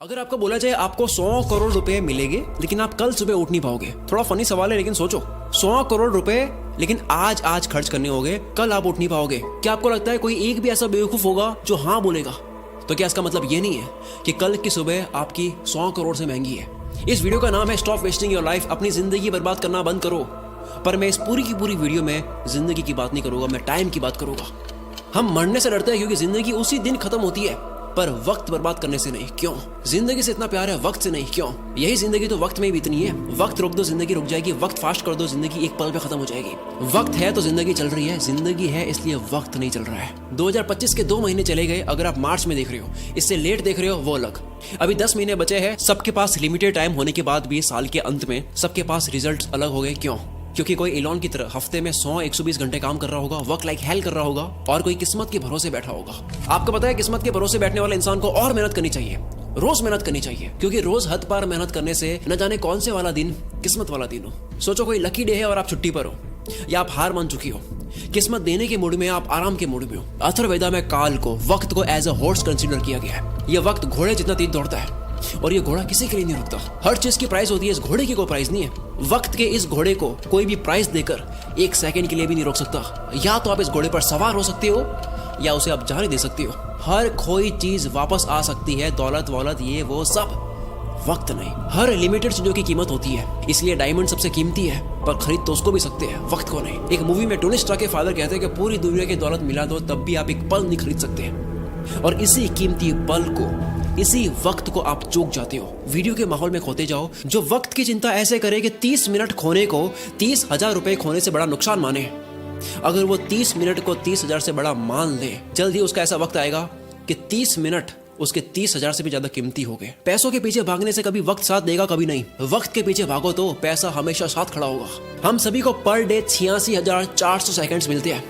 अगर आपको बोला जाए आपको 100 करोड़ रुपए मिलेंगे लेकिन आप कल सुबह उठ नहीं पाओगे, थोड़ा फनी सवाल है लेकिन सोचो, 100 करोड़ रुपए लेकिन आज खर्च करने होंगे, कल आप उठ नहीं पाओगे। क्या आपको लगता है कोई एक भी ऐसा बेवकूफ होगा जो हाँ बोलेगा? तो क्या इसका मतलब ये नहीं है कि कल की सुबह आपकी 100 करोड़ से महंगी है? इस वीडियो का नाम है स्टॉप वेस्टिंग योर लाइफ, अपनी जिंदगी बर्बाद करना बंद करो। पर मैं इस पूरी की पूरी वीडियो में जिंदगी की बात नहीं करूंगा, मैं टाइम की बात करूंगा। हम मरने से डरते हैं क्योंकि जिंदगी उसी दिन खत्म होती है, पर वक्त बर्बाद करने से नहीं। क्यों? जिंदगी से इतना प्यार है, वक्त से नहीं। क्यों? यही जिंदगी तो वक्त में ही बीतनी है। वक्त रोक दो जिंदगी रुक जाएगी, वक्त फास्ट कर दो जिंदगी एक पल पे खत्म हो जाएगी। वक्त है तो जिंदगी चल रही है, जिंदगी है इसलिए वक्त नहीं चल रहा है। 2025 के 2 महीने चले गए, अगर आप मार्च में देख रहे हो, इससे लेट देख रहे हो वो अलग। अभी 10 महीने बचे हैं। सबके पास लिमिटेड टाइम होने के बाद भी साल के अंत में सबके पास रिजल्ट अलग हो गए। क्यों? क्योंकि कोई एलॉन की तरह हफ्ते में 100-120 घंटे काम कर रहा होगा, वर्क लाइक हेल कर रहा होगा, और कोई किस्मत के भरोसे बैठा होगा। आपको पता है किस्मत के भरोसे बैठने वाले इंसान को और मेहनत करनी चाहिए, रोज मेहनत करनी चाहिए, क्योंकि रोज हद पार मेहनत करने से न जाने कौन से वाला दिन किस्मत वाला दिन हो। सोचो कोई लकी डे है और आप छुट्टी पर हो, या आप हार मान चुकी हो, किस्मत देने के मूड में, आप आराम के मूड में हो। अथर्ववेदा में काल को, वक्त को एज अ हॉर्स कंसीडर किया गया है। यह वक्त घोड़े जितना तेज दौड़ता है और ये घोड़ा किसी के लिए नहीं रुकता। हर चीज की प्राइस होती है, इस घोड़े की कोई प्राइस नहीं है। वक्त के इस घोड़े को कोई भी प्राइस देकर 1 सेकंड के लिए भी नहीं रोक सकता। या तो आप इस घोड़े पर सवार हो सकते हो या उसे आप जाने दे सकते हो। हर कोई चीज वापस आ सकती है, दौलत वौलत ये वो सब, वक्त नहीं। हर लिमिटेड चीजों की कीमत होती है, इसलिए डायमंड सबसे कीमती है, पर खरीद तो उसको भी सकते हैं, वक्त को नहीं। एक मूवी में टोनी स्टार्क के फादर कहते हैं कि पूरी दुनिया की दौलत मिला दो तब भी आप एक पल नहीं खरीद सकते, और इसी कीमती पल को, इसी वक्त को आप चूक जाते हो। वीडियो के माहौल में खोते जाओ। जो वक्त की चिंता ऐसे करे कि 30 मिनट खोने को 30,000 रुपए खोने से बड़ा नुकसान माने, अगर वो 30 मिनट को 30,000 से बड़ा मान ले, जल्द ही उसका ऐसा वक्त आएगा कि 30 मिनट उसके 30,000 से भी ज्यादा कीमती हो गए। पैसों के पीछे भागने से कभी वक्त साथ देगा, कभी नहीं। वक्त के पीछे भागो तो पैसा हमेशा साथ खड़ा होगा। हम सभी को पर डे 86,400 सेकंड्स मिलते हैं।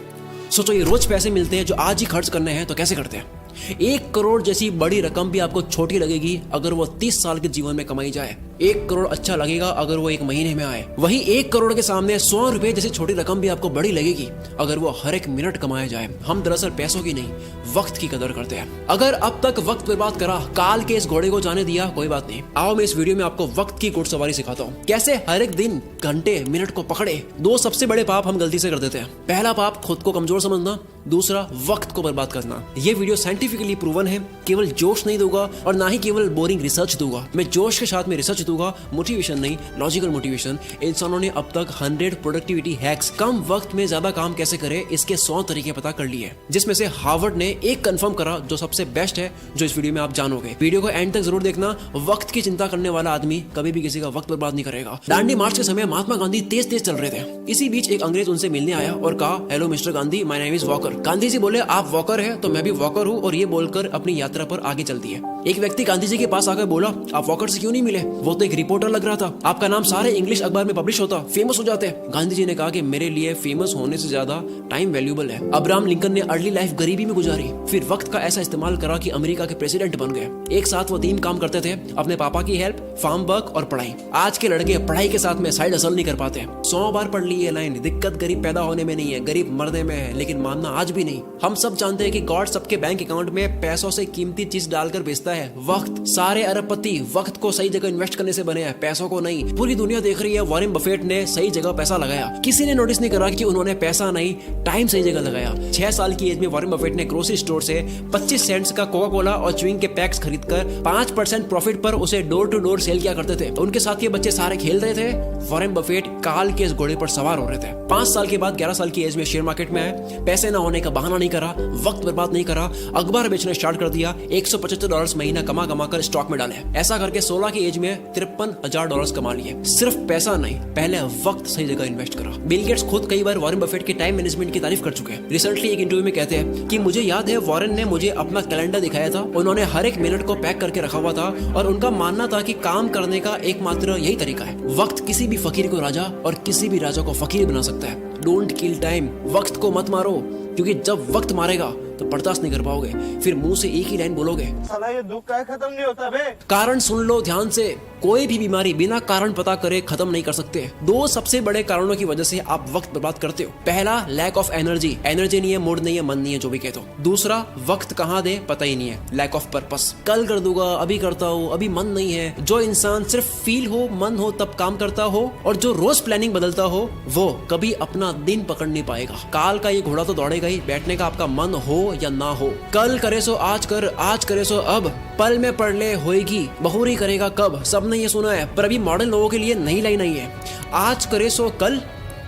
सोचो ये रोज पैसे मिलते हैं जो आज ही खर्च करने हैं, तो कैसे करते हैं? 1 करोड़ जैसी बड़ी रकम भी आपको छोटी लगेगी अगर वो 30 साल के जीवन में कमाई जाए। 1 करोड़ अच्छा लगेगा अगर वो 1 महीने में आए। वही 1 करोड़ के सामने 100 रुपए जैसी छोटी रकम भी आपको बड़ी लगेगी अगर वो हर 1 मिनट कमाया जाए। हम दरअसल पैसों की नहीं, वक्त की कदर करते हैं। अगर अब तक वक्त बर्बाद करा, काल के इस घोड़े को जाने दिया, कोई बात नहीं। आओ मैं इस वीडियो में आपको वक्त की घुड़सवारी सिखाता हूँ, कैसे हर एक दिन, घंटे, मिनट को पकड़े। 2 सबसे बड़े पाप हम गलती से कर देते हैं। पहला पाप खुद को कमजोर समझना, दूसरा वक्त को बर्बाद करना। ये वीडियो साइंटिफिकली प्रूवन है, केवल जोश नहीं दूंगा और ना ही केवल बोरिंग रिसर्च दूंगा। मैं जोश के साथ में रिसर्च दूंगा, मोटिवेशन नहीं, लॉजिकल मोटिवेशन। इंसानों ने अब तक 100 प्रोडक्टिविटी हैक्स, कम वक्त में ज्यादा काम कैसे करें, इसके 100 तरीके पता कर लिए, जिसमें से हार्वर्ड ने एक कंफर्म करा जो सबसे बेस्ट है, जो इस वीडियो में आप जानोगे। वीडियो को एंड तक जरूर देखना। वक्त की चिंता करने वाला आदमी कभी भी किसी का वक्त बर्बाद नहीं करेगा। दांडी मार्च के समय महात्मा गांधी तेज तेज चल रहे थे। इसी बीच एक अंग्रेज उनसे मिलने आया और कहा, hello mister Gandhi, my name is Walker. Gandhi ji बोले, आप वॉकर है तो मैं भी वॉकर हूँ, और ये बोलकर अपनी यात्रा पर आगे चल दिए। एक व्यक्ति गांधी जी के पास आकर बोला, आप वॉकर से क्यों नहीं मिले? वो तो एक रिपोर्टर लग रहा था, आपका नाम सारे इंग्लिश अखबार में पब्लिश होता, फेमस हो जाते। गांधी जी ने कहा कि मेरे लिए फेमस होने से ज्यादा टाइम वैल्यूबल है। अब्राहम लिंकन ने अर्ली लाइफ गरीबी में गुजारी, फिर वक्त का ऐसा इस्तेमाल करा कि अमेरिका के प्रेसिडेंट बन गए। एक साथ वो 3 काम करते थे, अपने पापा की हेल्प, फार्म वर्क और पढ़ाई। आज के लड़के पढ़ाई के साथ में साइड हसल नहीं कर पाते। 100 बार पढ़ ली ये लाइन, दिक्कत गरीब पैदा होने में नहीं है, गरीब मरने में है, लेकिन मानना आज भी नहीं। हम सब जानते हैं कि गॉड सबके बैंक अकाउंट में पैसों से कीमती चीज डालकर बेचता है, वक्त। सारे अरबपति वक्त को सही जगह इन्वेस्ट करने से बने हैं, पैसों को नहीं। पूरी दुनिया देख रही है वॉरेन बफेट ने सही जगह पैसा लगाया। किसी ने नोटिस नहीं करा कि उन्होंने पैसा नहीं, टाइम सही जगह लगाया। 6 साल की एज में वॉरेन बफेट ने ग्रोसरी स्टोर से 25 सेंट्स का कोका कोला और च्युइंग के पैक्स खरीदकर 5% प्रॉफिट पर उसे डोर टू डोर सेल किया करते थे। उनके साथ ये बच्चे सारे खेल रहे थे, वॉरेन बफेट काल के इस घोड़े पर सवार हो रहे थे। 5 साल के बाद 11 साल की एज में शेयर मार्केट में आए। पैसे ना होने का बहाना नहीं करा, वक्त बर्बाद नहीं करा, अखबार बेचना स्टार्ट कर दिया। $175 महीना कमा कर स्टॉक में डाले। ऐसा करके 16 की एज में $53,000 कमा लिए। सिर्फ पैसा नहीं, पहले वक्त सही जगह इन्वेस्ट करा। बिल गेट्स खुद कई बार वॉरेन बफेट के टाइम मैनेजमेंट की तारीफ कर चुके हैं। रिसेंटली एक इंटरव्यू में कहते हैं कि मुझे याद है वॉरेन ने मुझे अपना कैलेंडर दिखाया था, उन्होंने हर 1 मिनट को पैक करके रखा हुआ था, और उनका मानना था कि काम करने का एकमात्र यही तरीका है। वक्त किसी भी फकीर को राजा और किसी भी राजा को फकीर बना सकता है। डोंट किल टाइम, वक्त को मत मारो, क्योंकि जब वक्त मारेगा तो बर्दाश्त नहीं कर पाओगे, फिर मुंह से एक ही लाइन बोलोगे, साला ये दुख का खत्म नहीं होता बे। कारण सुन लो ध्यान से, कोई भी बीमारी बिना कारण पता करे खत्म नहीं कर सकते। दो सबसे बड़े कारणों की वजह से आप वक्त बर्बाद करते हो। पहला, लैक ऑफ एनर्जी नहीं है, मूड नहीं है, मन नहीं है, जो भी कहते हो। दूसरा, वक्त कहाँ दे पता ही नहीं है, लैक ऑफ पर्पस। कल कर दूंगा, अभी करता हूँ, अभी मन नहीं है। जो इंसान सिर्फ फील हो, मन हो तब काम करता हो और जो रोज प्लानिंग बदलता हो, वो कभी अपना दिन पकड़ नहीं पाएगा। काल का ये घोड़ा तो दौड़ेगा ही, बैठने का आपका मन हो या ना हो। कल करे सो आज कर, आज करे सो अब, पल में पढ़ ले होएगी, बहुरी करेगा कब। सबने ये सुना है, पर अभी मॉडर्न लोगों के लिए नई लाइन आई है, आज करे सो कल,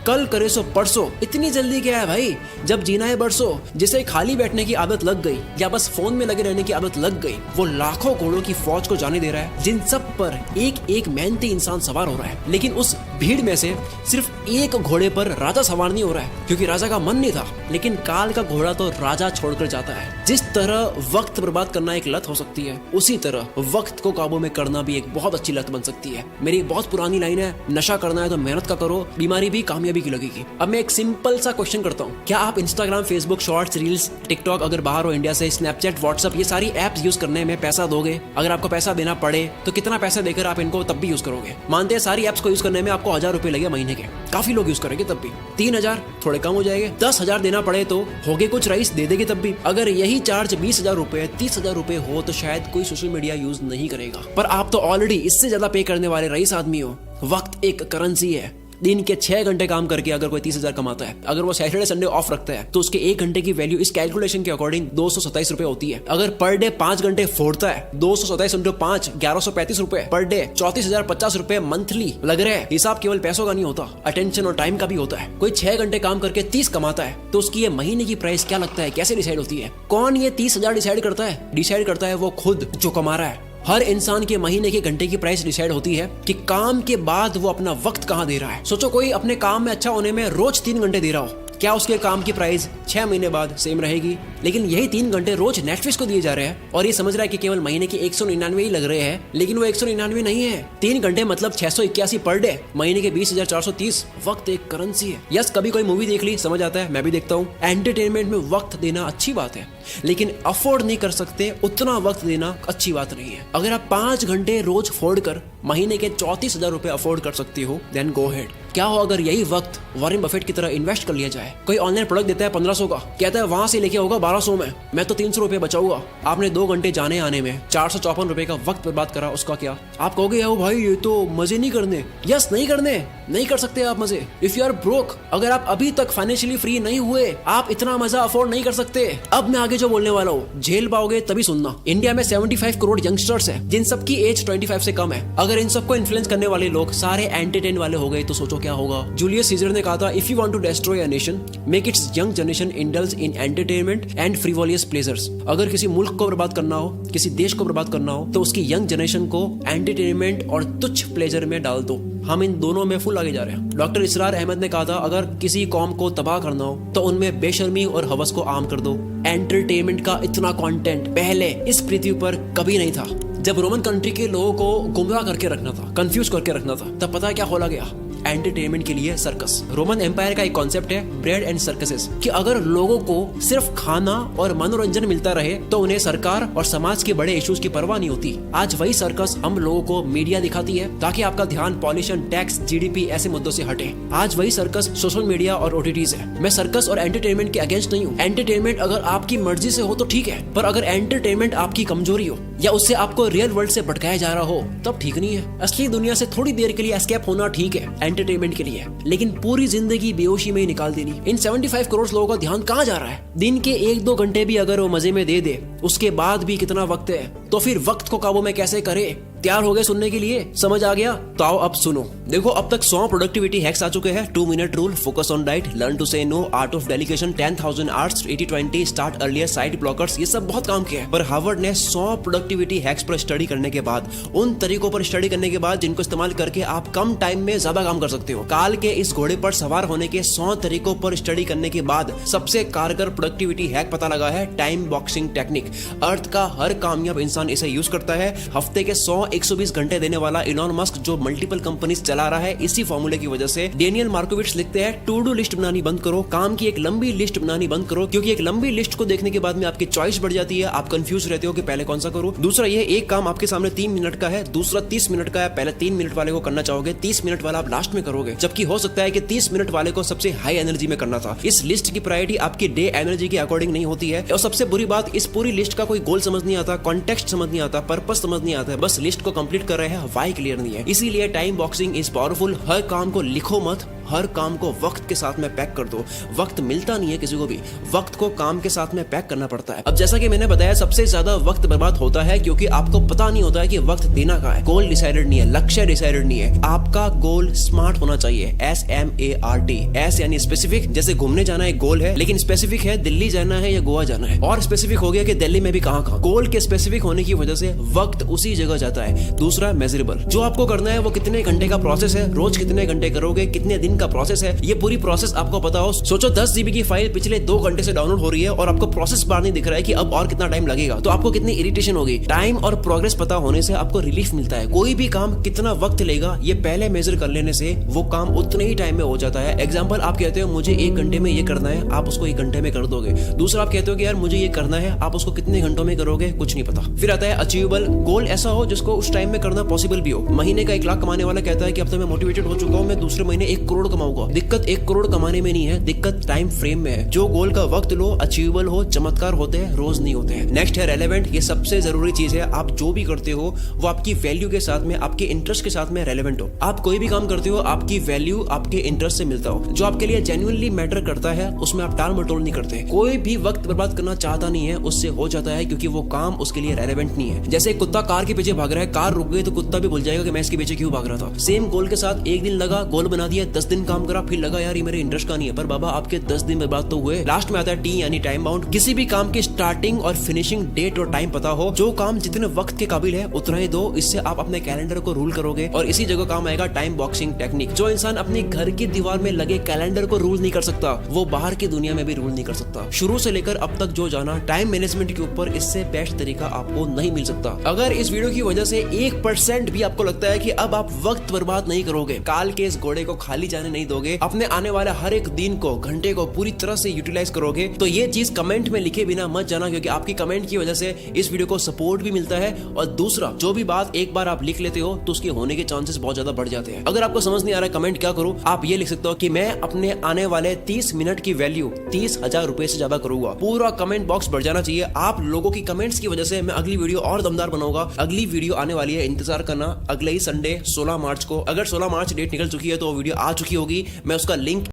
कल करे सो परसों। इतनी जल्दी क्या है भाई, जब जीना है बरसों। जिसे खाली बैठने की आदत लग गई या बस फोन में लगे रहने की आदत लग गई, वो लाखों घोड़ों की फौज को जाने दे रहा है, जिन सब पर एक एक मेहनती इंसान सवार हो रहा है। लेकिन उस भीड़ में से सिर्फ एक घोड़े पर राजा सवार नहीं हो रहा है, क्योंकि राजा का मन नहीं था। लेकिन काल का घोड़ा तो राजा छोड़कर जाता है। जिस तरह वक्त बर्बाद करना एक लत हो सकती है, उसी तरह वक्त को काबू में करना भी एक बहुत अच्छी लत बन सकती है। मेरी एक बहुत पुरानी लाइन है, नशा करना है तो मेहनत का करो, बीमारी भी कामयाबी की लगेगी। अब मैं एक सिंपल सा क्वेश्चन करता हूँ, क्या आप Instagram, Facebook, shorts, reels, TikTok, अगर बाहर हो इंडिया से, स्नैपचैट, व्हाट्सएप, ये सारी एप्स यूज करने में पैसा दोगे? अगर आपको पैसा देना पड़े तो कितना पैसा देकर आप इनको तब भी यूज करोगे? मानते हैं सारी एप्स को यूज करने में आपको 1000 रुपए लगे महीने के, काफी लोग यूज करेंगे तब भी। 3000 थोड़े कम हो जाएंगे, 10,000 देना पड़े तो होगे कुछ रईस दे देंगे तब भी। अगर यही चार्ज 20,000 रुपए, 30,000 रुपए हो तो शायद कोई सोशल मीडिया यूज नहीं करेगा। पर आप तो ऑलरेडी इससे ज्यादा पे करने वाले रईस आदमी हो। वक्त एक करेंसी है। दिन के 6 घंटे काम करके अगर कोई 30,000 कमाता है, अगर वो सैटरडे संडे ऑफ रखता है, तो उसके 1 घंटे की वैल्यू इस कैलकुलेशन के अकॉर्डिंग 227 रुपए होती है। अगर पर डे 5 घंटे फोड़ता है, 227 इंटू 5, 1135 रुपए पर डे, 34,050 रुपए मंथली लग रहे हैं। हिसाब केवल पैसों का नहीं होता, अटेंशन और टाइम का भी होता है। कोई 6 घंटे काम करके 30 कमाता है, तो उसकी ये महीने की प्राइस क्या लगता है, कैसे डिसाइड होती है? कौन ये 30,000 डिसाइड करता है? डिसाइड करता है वो खुद जो कमा रहा है। हर इंसान के महीने के घंटे की प्राइस डिसाइड होती है कि काम के बाद वो अपना वक्त कहाँ दे रहा है। सोचो कोई अपने काम में अच्छा होने में रोज 3 घंटे दे रहा हो, क्या उसके काम की प्राइस 6 महीने बाद सेम रहेगी? लेकिन यही 3 घंटे रोज नेटफ्लिक्स को दिए जा रहे हैं और ये समझ रहा है कि केवल महीने के 199 ही लग रहे हैं, लेकिन वो 199 नहीं है। 3 घंटे मतलब 681 पर डे, महीने के 20,430। वक्त एक करेंसी है। यस, कभी कोई मूवी देख ली, समझ आता है, मैं भी देखता हूँ। एंटरटेनमेंट में वक्त देना अच्छी बात है, लेकिन अफोर्ड नहीं कर सकते उतना वक्त देना अच्छी बात नहीं है। अगर आप 5 घंटे रोज फोड़ कर महीने के 34,000 रुपए अफोर्ड कर सकती हो, देन गो हेड। क्या हो अगर यही वक्त वॉरेन बफेट की तरह इन्वेस्ट कर लिया जाए? कोई ऑनलाइन प्रोडक्ट देता है 1500 का, कहता है वहां से लेके होगा 1200 में, मैं तो 300 रुपए बचाऊंगा। आपने 2 घंटे जाने आने में 454 रुपए का वक्त बर्बाद करा, उसका क्या? आप कहोगे ओ भाई ये तो मजे नहीं करने। यस, नहीं करने, नहीं कर सकते आप मजे। इफ यू आर ब्रोक, अगर आप अभी तक फाइनेंशियली फ्री नहीं हुए, आप इतना मजा अफोर्ड नहीं कर सकते। अब मैं आगे जो बोलने वाला हूँ झेल पाओगे तभी सुनना। इंडिया में 75 करोड़ यंगस्टर्स है, जिन सबकी एज 25 से कम है। अगर इन सबको इन्फ्लुएंस करने वाले लोग सारे एंटरटेन वाले हो गए तो सोचो क्या होगा। जूलियस सीजर ने कहा था, if you want to destroy a nation, make its young generation indulge in entertainment and frivolous pleasures. अगर किसी मुल्क को बर्बाद करना हो, किसी देश को बर्बाद करना हो, तो उसकी यंग जनरेशन को एंटरटेनमेंट और तुच्छ प्लेजर में डाल दो। हम इन दोनों में फुल आगे जा रहे हैं। डॉक्टर इसरार अहमद ने कहा था, अगर किसी कौम को तबाह करना हो तो उनमें बेशर्मी और हवस को आम कर दो। एंटरटेनमेंट का इतना कंटेंट पहले इस पृथ्वी पर कभी नहीं था। जब रोमन कंट्री के लोगों को गुमराह करके रखना था, कंफ्यूज करके रखना था, तब पता है क्या खोला गया? एंटरटेनमेंट के लिए सर्कस। रोमन एम्पायर का एक कॉन्सेप्ट है ब्रेड एंड सर्कसेस, कि अगर लोगों को सिर्फ खाना और मनोरंजन मिलता रहे तो उन्हें सरकार और समाज के बड़े इश्यूज की परवाह नहीं होती। आज वही सर्कस हम लोगों को मीडिया दिखाती है ताकि आपका ध्यान पॉल्यूशन, टैक्स, जीडीपी ऐसे मुद्दों से हटे। आज वही सर्कस सोशल मीडिया और ओटीटीज है। मैं सर्कस और एंटरटेनमेंट के अगेंस्ट नहीं हूँ। एंटरटेनमेंट अगर आपकी मर्जी से हो तो ठीक है, पर अगर एंटरटेनमेंट आपकी कमजोरी हो या उससे आपको रियल वर्ल्ड से भटकाया जा रहा हो तब ठीक नहीं है। असली दुनिया से थोड़ी देर के लिए एस्केप होना ठीक है एंटरटेनमेंट के लिए, लेकिन पूरी जिंदगी बेहोशी में ही निकाल देनी। इन 75 करोड़ लोगों का ध्यान कहाँ जा रहा है? दिन के 1-2 घंटे भी अगर वो मजे में दे दे, उसके बाद भी कितना वक्त है, तो फिर वक्त को काबू में कैसे करे? तैयार हो गए सुनने के लिए? समझ आ गया? तो आओ अब सुनो। देखो, अब तक 100 प्रोडक्टिविटी हैक्स आ चुके हैं। 2 minute rule, focus on diet, learn to say no, art of delegation, 10,000 arts, 80-20, start earlier, side blockers, ये सब बहुत काम किया है। पर हार्वर्ड ने 100 प्रोडक्टिविटी हैक्स पर स्टडी करने के बाद, उन तरीकों पर स्टडी करने के बाद जिनको इस्तेमाल करके आप कम टाइम में ज्यादा काम कर सकते हो, काल के इस घोड़े पर सवार होने के 100 तरीकों पर स्टडी करने के बाद सबसे कारगर प्रोडक्टिविटी हैक पता लगा है टाइम बॉक्सिंग टेक्निक। अर्थ का हर कामयाब इंसान इसे यूज करता है। हफ्ते के 100 120 घंटे देने वाला इलॉन मस्क जो मल्टीपल कंपनीज चला रहा है, इसी फॉर्मूले की वजह से डेनियल मार्कोविट्स लिखते हैं टू डू लिस्ट बनानी बंद करो, काम की एक लंबी लिस्ट बनानी बंद करो, क्योंकि एक लंबी लिस्ट को देखने के बाद में आपकी चॉइस बढ़ जाती है, आप कंफ्यूज रहते हो कि पहले कौन सा करूं। दूसरा ये एक काम आपके सामने 3 मिनट का है, दूसरा 30 मिनट का है, पहले 3 मिनट वाले को करना चाहोगे, 30 मिनट वाला आप लास्ट में करोगे, जबकि हो सकता है कि 30 मिनट वाले को सबसे हाई एनर्जी में करना था। इस लिस्ट की प्रायोरिटी आपकी डे एनर्जी के अकॉर्डिंग नहीं होती है। और सबसे बुरी बात, इस पूरी लिस्ट का कोई गोल समझ नहीं आता, कॉन्टेक्स्ट समझ नहीं आता, पर्पस समझ नहीं आता है, बस लिस्ट को कंप्लीट कर रहे हैं, व्हाई क्लियर नहीं है। इसीलिए टाइम बॉक्सिंग इज पावरफुल। हर काम को लिखो मत, हर काम को वक्त के साथ में पैक कर दो। वक्त मिलता नहीं है किसी को भी, वक्त को काम के साथ में पैक करना पड़ता है। अब जैसा कि मैंने बताया, सबसे ज्यादा वक्त बर्बाद होता है क्योंकि आपको पता नहीं होता है कि वक्त देना कहाँ है। गोल डिसाइडेड नहीं है, लक्ष्य डिसाइडेड नहीं है। आपका गोल स्मार्ट होना चाहिए, SMART। एस यानी स्पेसिफिक, जैसे घूमने जाना एक गोल है, लेकिन स्पेसिफिक है दिल्ली जाना है या गोवा जाना है, और स्पेसिफिक हो गया कि दिल्ली में भी कहाँ कहाँ। गोल के स्पेसिफिक होने की वजह से वक्त उसी जगह जाता है। दूसरा मेजरेबल, जो आपको करना है वो कितने घंटे का प्रोसेस है, रोज कितने घंटे करोगे, कितने दिन का प्रोसेस है, ये पूरी प्रोसेस आपको पता हो। सोचो 10 GB की फाइल पिछले 2 घंटे से डाउनलोड हो रही है और आपको प्रोसेस बार नहीं दिख रहा है कि अब और कितना टाइम लगेगा, तो आपको कितनी इरिटेशन होगी। टाइम और प्रोग्रेस पता होने से आपको रिलीफ मिलता है। कोई भी काम कितना वक्त लेगा ये पहले मेजर कर लेने से वो काम उतने ही टाइम में हो जाता है। एग्जाम्पल, आप कहते हो मुझे 1 घंटे में ये करना है, आप उसको 1 घंटे में कर दोगे। दूसरा, आप कहते हो कि यार मुझे ये करना है, आप उसको कितने घंटों में करोगे, कुछ नहीं पता। फिर आता है अचीवेबल, गोल ऐसा हो जिसको उस टाइम में करना पॉसिबल भी हो। महीने का 1 लाख कमाने वाला कहता है कि अब तो मैं मोटिवेटेड हो चुका हूँ, मैं दूसरे महीने 1 करोड़ कमाऊंगा। दिक्कत 1 करोड़ कमाने में नहीं है, दिक्कत टाइम फ्रेम में है। जो गोल का वक्त लो, अचीवेबल हो, चमत्कार होते हैं, रोज नहीं होते हैं। नेक्स्ट है रेलेवेंट। ये सबसे जरूरी चीज है। आप जो भी करते हो वो आपकी वैल्यू के साथ में, आपके इंटरेस्ट के साथ में रेलेवेंट हो। आप कोई भी काम करते हो, आपकी वैल्यू आपके इंटरेस्ट से मिलता हो। जो आपके लिए जेन्युइनली मैटर करता है उसमें आप टाल मटोल नहीं करते। कोई भी वक्त बर्बाद करना चाहता नहीं है, उससे हो जाता है, क्योंकि वो काम उसके लिए रेलेवेंट नहीं है। जैसे कुत्ता कार के पीछे भाग रहा है, कार रुक गई तो कुत्ता भी भूल जाएगा कि मैं इसके पीछे क्यों भाग रहा था। सेम गोल के साथ 1 दिन लगा, गोल बना दिया, 10 दिन काम करा, फिर लगा यार ये मेरे इंटरेस्ट का नहीं है, पर बाबा आपके 10 दिन बर्बाद तो हुए। लास्ट में आता है टी यानी टाइम बाउंड। किसी भी काम की स्टार्टिंग और फिनिशिंग डेट और टाइम पता हो। जो काम जितने वक्त के काबिल है उतना ही दो, इससे आप अपने कैलेंडर को रूल करोगे। और इसी जगह काम आएगा टाइम बॉक्सिंग टेक्निक। जो इंसान अपने घर की दीवार में लगे कैलेंडर को रूल नहीं कर सकता, वो बाहर की दुनिया में भी रूल नहीं कर सकता। शुरू से लेकर अब तक जो जाना टाइम मैनेजमेंट के ऊपर, इससे बेस्ट तरीका आपको नहीं मिल सकता। अगर इस वीडियो की वजह से 1% भी आपको लगता है कि अब आप वक्त बर्बाद नहीं करोगे, काल के इस घोड़े को खाली जाने नहीं दोगे, अपने आने वाले हर एक दिन को, घंटे को पूरी तरह से यूटिलाइज करोगे, तो ये चीज कमेंट में लिखे बिना मत जाना, क्योंकि आपकी कमेंट की वजह से इस वीडियो को सपोर्ट भी मिलता है। और दूसरा, जो भी बात एक बार आप लिख लेते हो तो उसके होने के चांसेस बहुत ज्यादा बढ़ जाते हैं। अगर आपको समझ नहीं आ रहा है कमेंट क्या करूं, आप ये लिख सकते हो कि मैं अपने आने वाले 30 मिनट की वैल्यू 30,000 रुपए से ज्यादा करूंगा। पूरा कमेंट बॉक्स भर जाना चाहिए। आप लोगों की कमेंट्स की वजह से मैं अगली वीडियो और दमदार बनाऊंगा। अगली वीडियो आने वाली है, इंतजार करना, अगले ही संडे 16 मार्च को। अगर 16 मार्च डेट निकल चुकी है तो वो वीडियो आ चुकी होगी, मैं उसका लिंक